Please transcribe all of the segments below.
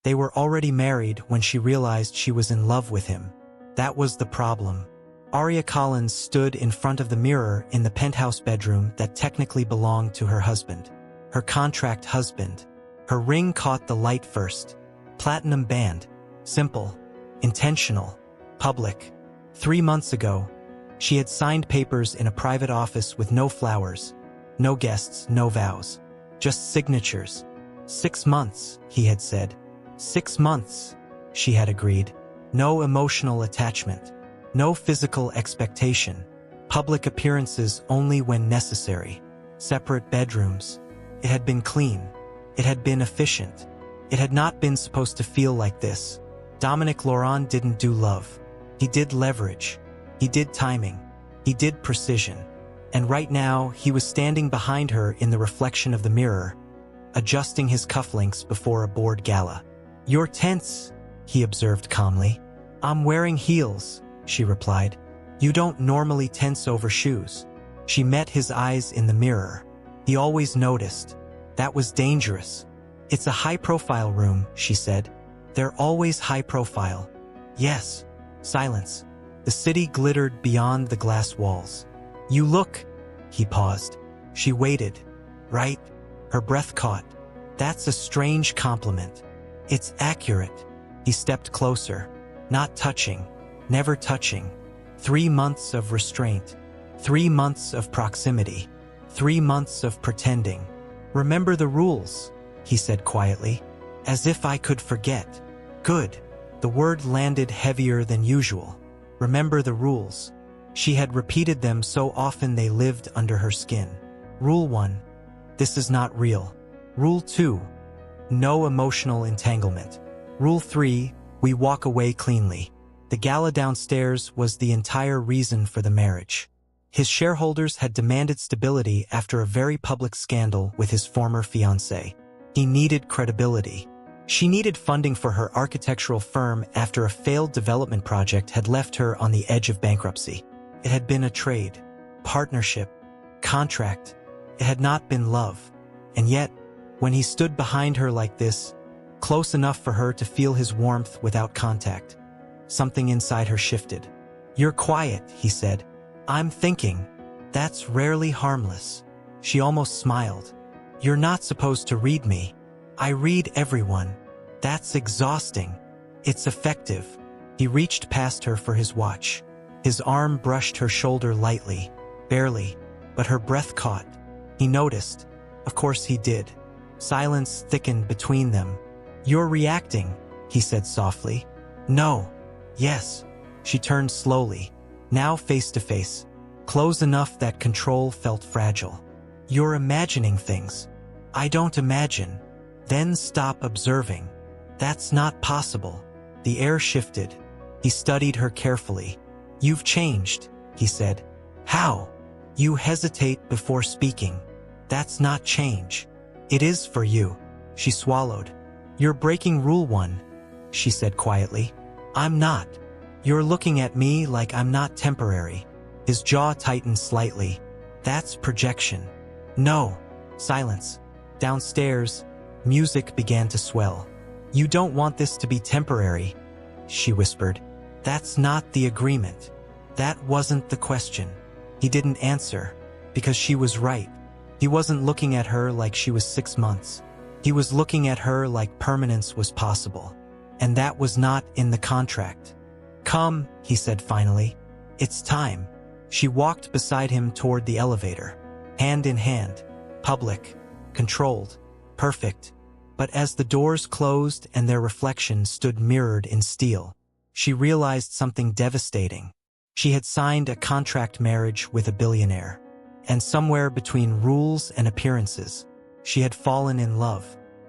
They were already married when she realized she was in love with him. That was the problem. Aria Collins stood in front of the mirror in the penthouse bedroom that technically belonged to her husband. Her contract husband. Her ring caught the light first. Platinum band. Simple. Intentional. Public. 3 months ago, she had signed papers in a private office with no flowers, no guests, no vows. Just signatures. 6 months, he had said. 6 months, she had agreed. No emotional attachment. No physical expectation. Public appearances only when necessary. Separate bedrooms. It had been clean. It had been efficient. It had not been supposed to feel like this. Dominic Laurent didn't do love. He did leverage. He did timing. He did precision. And right now, he was standing behind her in the reflection of the mirror, adjusting his cufflinks before a bored gala. "You're tense," he observed calmly. "I'm wearing heels," she replied. "You don't normally tense over shoes." She met his eyes in the mirror. He always noticed. That was dangerous. "It's a high-profile room," she said. "They're always high-profile." "Yes." Silence. The city glittered beyond the glass walls. "You look..." He paused. She waited. "Right?" Her breath caught. "That's a strange compliment." "It's accurate." He stepped closer. Not touching. Never touching. 3 months of restraint. 3 months of proximity. 3 months of pretending. "Remember the rules," he said quietly. "As if I could forget." "Good." The word landed heavier than usual. Remember the rules. She had repeated them so often they lived under her skin. Rule 1. This is not real. Rule 2. No emotional entanglement. Rule 3. We walk away cleanly. The gala downstairs was the entire reason for the marriage. His shareholders had demanded stability after a very public scandal with his former fiancée. He needed credibility. She needed funding for her architectural firm after a failed development project had left her on the edge of bankruptcy. It had been a trade, partnership, contract. It had not been love. And yet, when he stood behind her like this, close enough for her to feel his warmth without contact, something inside her shifted. "You're quiet," he said. "I'm thinking." "That's rarely harmless." She almost smiled. "You're not supposed to read me. I read everyone." "That's exhausting." "It's effective." He reached past her for his watch. His arm brushed her shoulder lightly, barely, but her breath caught. He noticed. Of course he did. Silence thickened between them. "You're reacting," he said softly. "No." "Yes." She turned slowly, now face to face, close enough that control felt fragile. "You're imagining things." "I don't imagine." "Then stop observing." "That's not possible." The air shifted. He studied her carefully. "You've changed," he said. "How?" "You hesitate before speaking." "That's not change." "It is for you." She swallowed. "You're breaking rule 1, she said quietly. "I'm not." "You're looking at me like I'm not temporary." His jaw tightened slightly. "That's projection." "No." Silence. Downstairs, music began to swell. "You don't want this to be temporary," she whispered. "That's not the agreement." "That wasn't the question." He didn't answer, because she was right. He wasn't looking at her like she was 6 months. He was looking at her like permanence was possible. And that was not in the contract. "Come," he said finally. "It's time." She walked beside him toward the elevator, hand in hand, public, controlled, perfect. But as the doors closed and their reflection stood mirrored in steel, she realized something devastating. She had signed a contract marriage with a billionaire. And somewhere between rules and appearances, she had fallen in love.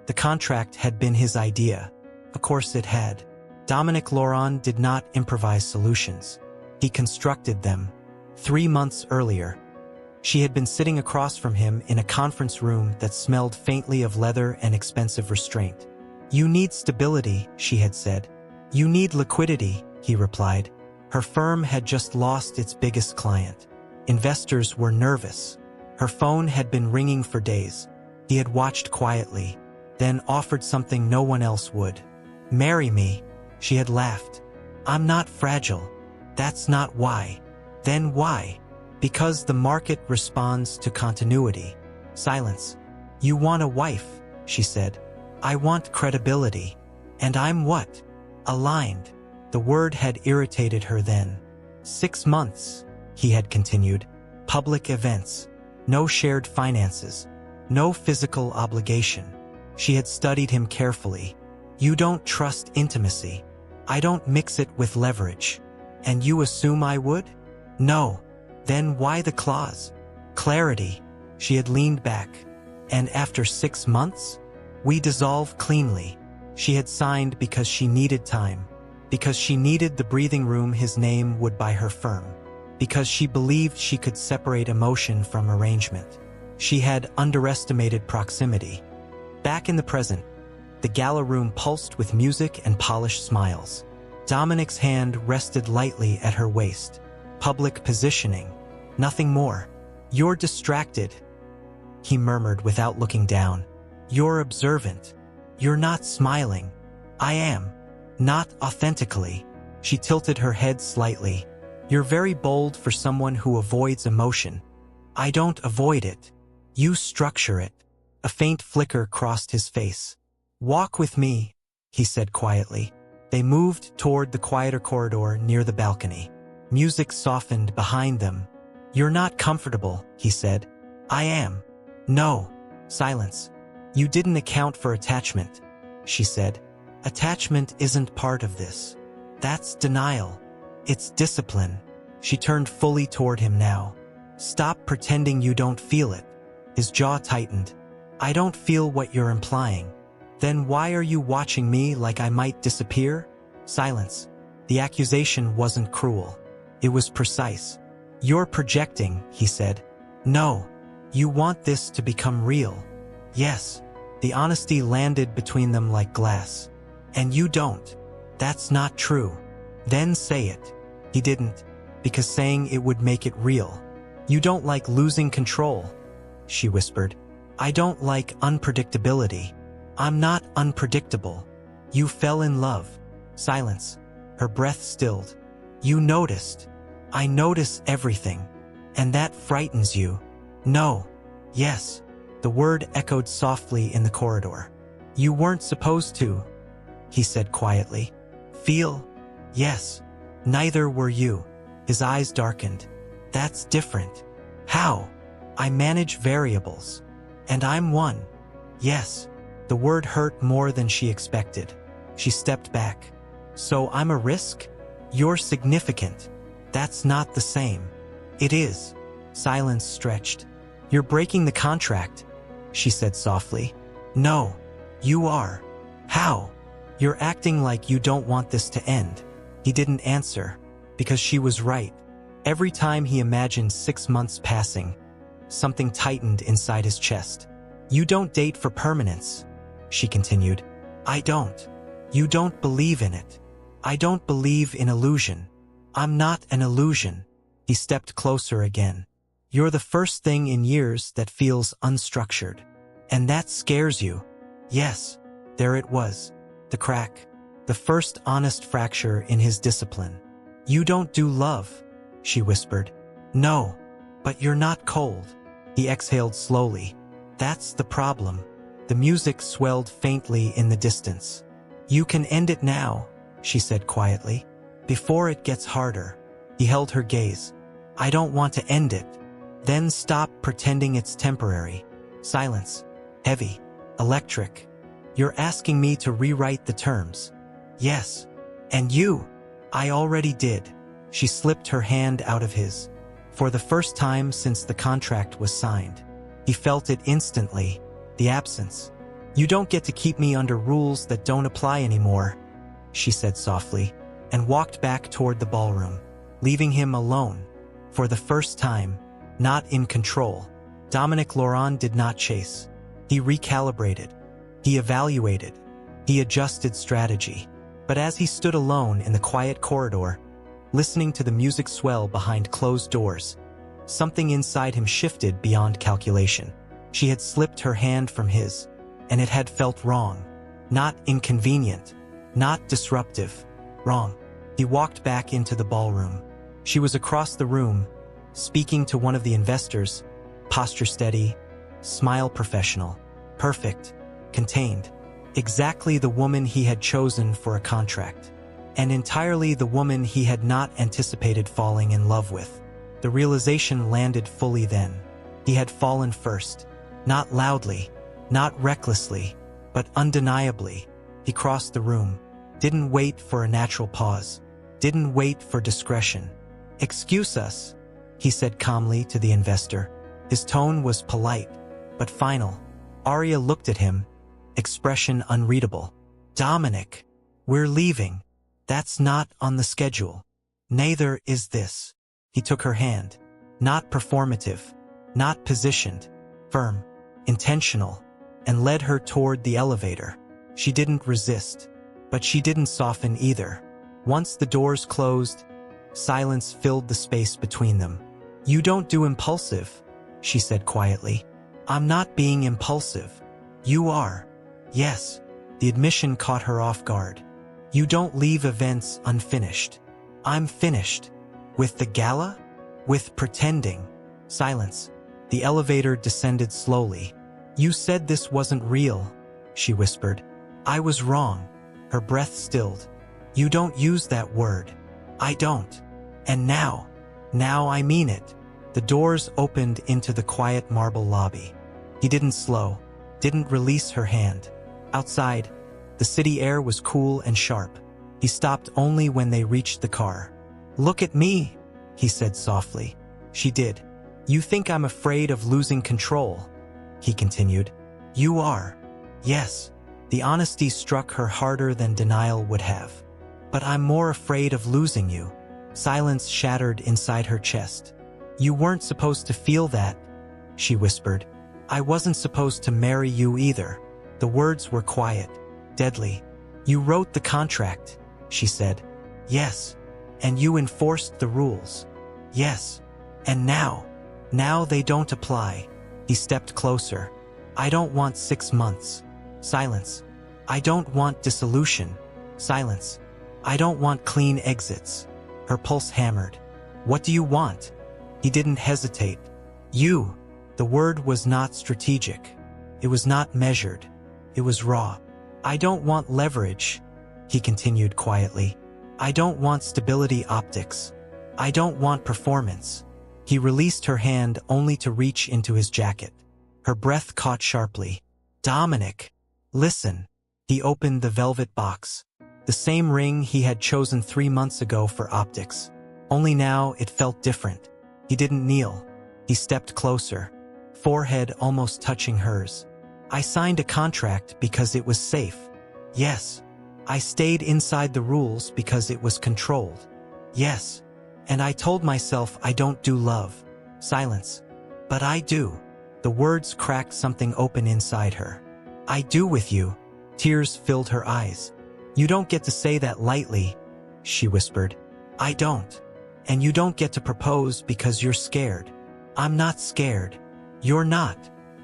The contract had been his idea. Of course it had. Dominic Laurent did not improvise solutions. He constructed them. 3 months earlier, she had been sitting across from him in a conference room that smelled faintly of leather and expensive restraint. "You need stability," she had said. "You need liquidity," he replied. Her firm had just lost its biggest client. Investors were nervous. Her phone had been ringing for days. He had watched quietly, then offered something no one else would. Marry me. She had laughed. I'm not fragile. That's not why. Then why? Because the market responds to continuity. Silence. You want a wife, she said. I want credibility. And I'm what? Aligned. The word had irritated her then. 6 months, he had continued. Public events. No shared finances. No physical obligation. She had studied him carefully. You don't trust intimacy. I don't mix it with leverage. And you assume I would? No. Then why the clause? Clarity. She had leaned back. And after 6 months? We dissolve cleanly. She had signed because she needed time. Because she needed the breathing room his name would buy her firm. Because she believed she could separate emotion from arrangement. She had underestimated proximity. Back in the present, the gala room pulsed with music and polished smiles. Dominic's hand rested lightly at her waist. Public positioning. Nothing more. You're distracted, he murmured without looking down. You're observant. You're not smiling. I am. Not authentically. She tilted her head slightly. You're very bold for someone who avoids emotion. I don't avoid it. You structure it. A faint flicker crossed his face. Walk with me, he said quietly. They moved toward the quieter corridor near the balcony. Music softened behind them. You're not comfortable, he said. I am. No. Silence. You didn't account for attachment, she said. Attachment isn't part of this. That's denial. It's discipline. She turned fully toward him now. Stop pretending you don't feel it. His jaw tightened. I don't feel what you're implying. Then why are you watching me like I might disappear? Silence. The accusation wasn't cruel. It was precise. You're projecting, he said. No. You want this to become real. Yes. The honesty landed between them like glass. And you don't. That's not true. Then say it. He didn't, because saying it would make it real. You don't like losing control, she whispered. I don't like unpredictability. I'm not unpredictable. You fell in love. Silence. Her breath stilled. You noticed. I notice everything. And that frightens you. No. Yes. The word echoed softly in the corridor. You weren't supposed to, he said quietly. Feel? Yes. Neither were you. His eyes darkened. That's different. How? I manage variables. And I'm one. Yes. The word hurt more than she expected. She stepped back. So I'm a risk? You're significant. That's not the same. It is. Silence stretched. You're breaking the contract, she said softly. No. You are. How? You're acting like you don't want this to end. He didn't answer, because she was right. Every time he imagined 6 months passing, something tightened inside his chest. You don't date for permanence, she continued. I don't. You don't believe in it. I don't believe in illusion. I'm not an illusion. He stepped closer again. You're the first thing in years that feels unstructured. And that scares you. Yes, there it was. The crack. The first honest fracture in his discipline. You don't do love, she whispered. No, but you're not cold. He exhaled slowly. That's the problem. The music swelled faintly in the distance. You can end it now, she said quietly. Before it gets harder. He held her gaze. I don't want to end it. Then stop pretending it's temporary. Silence. Heavy. Electric. You're asking me to rewrite the terms. Yes. And you? I already did. She slipped her hand out of his. For the first time since the contract was signed. He felt it instantly. The absence. You don't get to keep me under rules that don't apply anymore, she said softly, and walked back toward the ballroom, leaving him alone. For the first time, not in control. Dominic Laurent did not chase. He recalibrated. He evaluated. He adjusted strategy. But as he stood alone in the quiet corridor, listening to the music swell behind closed doors, something inside him shifted beyond calculation. She had slipped her hand from his, and it had felt wrong. Not inconvenient, Not disruptive. Wrong. He walked back into the ballroom. She was across the room, speaking to one of the investors, posture steady, smile professional, perfect, contained. Exactly the woman he had chosen for a contract. And entirely the woman he had not anticipated falling in love with. The realization landed fully then. He had fallen first. Not loudly, not recklessly, but undeniably. He crossed the room, didn't wait for a natural pause, didn't wait for discretion. "Excuse us," he said calmly to the investor. His tone was polite, but final. Arya looked at him, expression unreadable. "Dominic, we're leaving. That's not on the schedule. Neither is this." He took her hand. Not performative, not positioned, firm, intentional, and led her toward the elevator. She didn't resist, but she didn't soften either. Once the doors closed, silence filled the space between them. "You don't do impulsive," she said quietly. "I'm not being impulsive. You are." "Yes." The admission caught her off guard. "You don't leave events unfinished." "I'm finished." "With the gala?" "With pretending." Silence. The elevator descended slowly. "You said this wasn't real," she whispered. "I was wrong." Her breath stilled. "You don't use that word." "I don't. And now I mean it." The doors opened into the quiet marble lobby. He didn't slow, didn't release her hand. Outside, the city air was cool and sharp. He stopped only when they reached the car. "Look at me," he said softly. She did. "You think I'm afraid of losing control," he continued. "You are." "Yes." The honesty struck her harder than denial would have. "But I'm more afraid of losing you." Silence shattered inside her chest. "You weren't supposed to feel that," she whispered. "I wasn't supposed to marry you either." The words were quiet, deadly. "You wrote the contract," she said. "Yes." "And you enforced the rules." "Yes." "And now they don't apply." He stepped closer. "I don't want 6 months." Silence. "I don't want dissolution." Silence. "I don't want clean exits." Her pulse hammered. "What do you want?" He didn't hesitate. "You." The word was not strategic. It was not measured. It was raw. "I don't want leverage," he continued quietly. "I don't want stability optics. I don't want performance." He released her hand only to reach into his jacket. Her breath caught sharply. "Dominic, listen." He opened the velvet box. The same ring he had chosen 3 months ago for optics. Only now it felt different. He didn't kneel. He stepped closer, forehead almost touching hers. "I signed a contract because it was safe." "Yes." "I stayed inside the rules because it was controlled." "Yes." "And I told myself I don't do love." Silence. "But I do." The words cracked something open inside her. "I do with you." Tears filled her eyes. "You don't get to say that lightly," she whispered. "I don't. And you don't get to propose because you're scared." "I'm not scared." "You're not."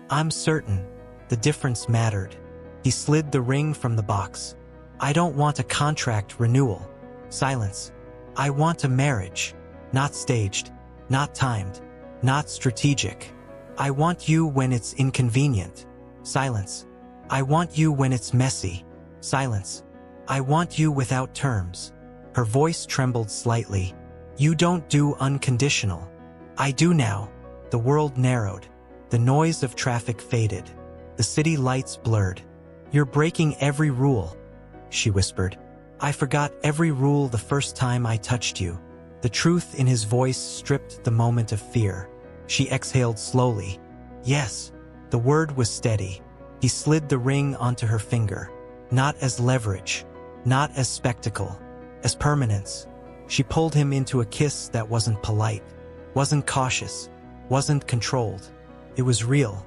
"I'm certain." The difference mattered. He slid the ring from the box. "I don't want a contract renewal." Silence. "I want a marriage. Not staged. Not timed. Not strategic. I want you when it's inconvenient." Silence. "I want you when it's messy." Silence. "I want you without terms." Her voice trembled slightly. "You don't do unconditional." "I do now." The world narrowed. The noise of traffic faded. The city lights blurred. "You're breaking every rule," she whispered. "I forgot every rule the first time I touched you." The truth in his voice stripped the moment of fear. She exhaled slowly. "Yes." The word was steady. He slid the ring onto her finger. Not as leverage. Not as spectacle. As permanence. She pulled him into a kiss that wasn't polite. Wasn't cautious. Wasn't controlled. It was real.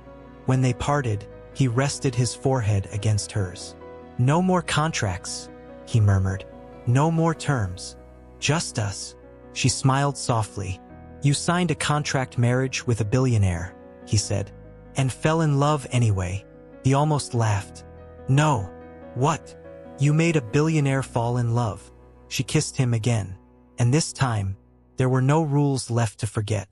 When they parted, he rested his forehead against hers. "No more contracts," he murmured. "No more terms. Just us." She smiled softly. "You signed a contract marriage with a billionaire," he said. "And fell in love anyway." He almost laughed. "No." "What?" You made a billionaire fall in love. She kissed him again. And this time, there were no rules left to forget.